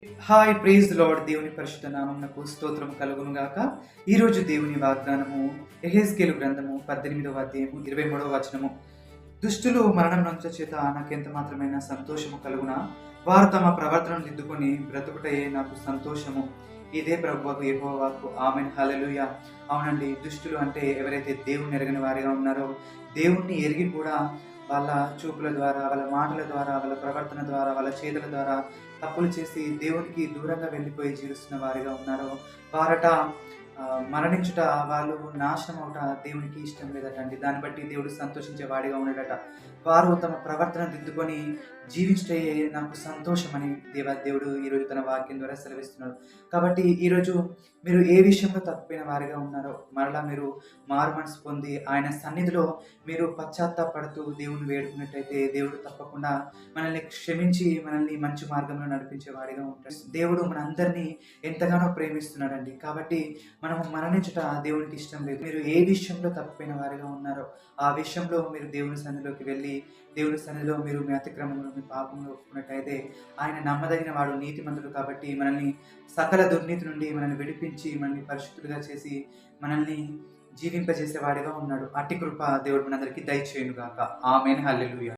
Hi praise lord. దేవుని పరిశుద్ధ నామమునకు స్తోత్రం కలుగును గాక. ఈరోజు దేవుని వాగ్దానము యెహెజ్కేలు గ్రంథము 18వ అధ్యాయము 23వ వచనము. దుష్టులు మరణం నొందుట చేత నాకెంత మాత్రమైన సంతోషము కలుగునా, వారు తమ ప్రవర్తనను దిద్దుకొని బ్రతుకుటయే నాకు సంతోషము. ఇదే ప్రభువకు యెహోవా వాక్కు. ఆమేన్. హల్లెలూయా. అవునండి, దుష్టులు అంటే ఎవరైతే దేవుణ్ణి ఎరగని వారిగా ఉన్నారో, దేవుణ్ణి ఎరిగి కూడా వాళ్ళ చూపుల ద్వారా, వాళ్ళ మాటల ద్వారా, వాళ్ళ ప్రవర్తన ద్వారా, వాళ్ళ చేతుల ద్వారా తప్పులు చేసి దేవునికి దూరంగా వెళ్ళిపోయి జీవిస్తున్న వారిగా ఉన్నారో, వారట మరణించుట, వాళ్ళు నాశనం అవుట దేవునికి ఇష్టం లేదటండి. దాన్ని బట్టి దేవుడు సంతోషించే వాడిగా ఉన్నాడట. వారు తమ ప్రవర్తన దిద్దుకొని జీవించటే నాకు సంతోషమని దేవుడు ఈరోజు తన వాక్యం ద్వారా సెలవిస్తున్నాడు. కాబట్టి ఈరోజు మీరు ఏ విషయంలో తప్పిపోయిన వారిగా ఉన్నారో, మరలా మీరు మారు మనసు పొంది ఆయన సన్నిధిలో మీరు పశ్చాత్తాపడుతూ దేవుని వేడుకున్నట్టయితే దేవుడు తప్పకుండా మనల్ని క్షమించి మనల్ని మంచి మార్గంలో నడిపించే వాడిగా ఉంటాడు. దేవుడు మనందరినీ ఎంతగానో ప్రేమిస్తున్నాడండి. కాబట్టి మనము మరణించుట దేవునికి ఇష్టం లేదు. మీరు ఏ విషయంలో తప్పిపోయిన వారిగా ఉన్నారో ఆ విషయంలో మీరు దేవుని సన్నిధిలోకి వెళ్ళి దేవుని సన్నిధిలో మీరు మీ అతిక్రమంలో మీ పాపంలో ఒప్పుకున్నట్టయితే ఆయన నమ్మదగిన వాడు, నీతిమంతుడు. కాబట్టి మనల్ని సకల దుర్నీతి నుండి మనల్ని విడిపించి మనల్ని పరిశుద్ధులుగా చేసి మనల్ని జీవింపజేసే వాడిగా ఉన్నాడు. అట్టి కృప దేవుడు మనందరికీ దయచేయును గాక. ఆమేన్. హల్లెలూయా.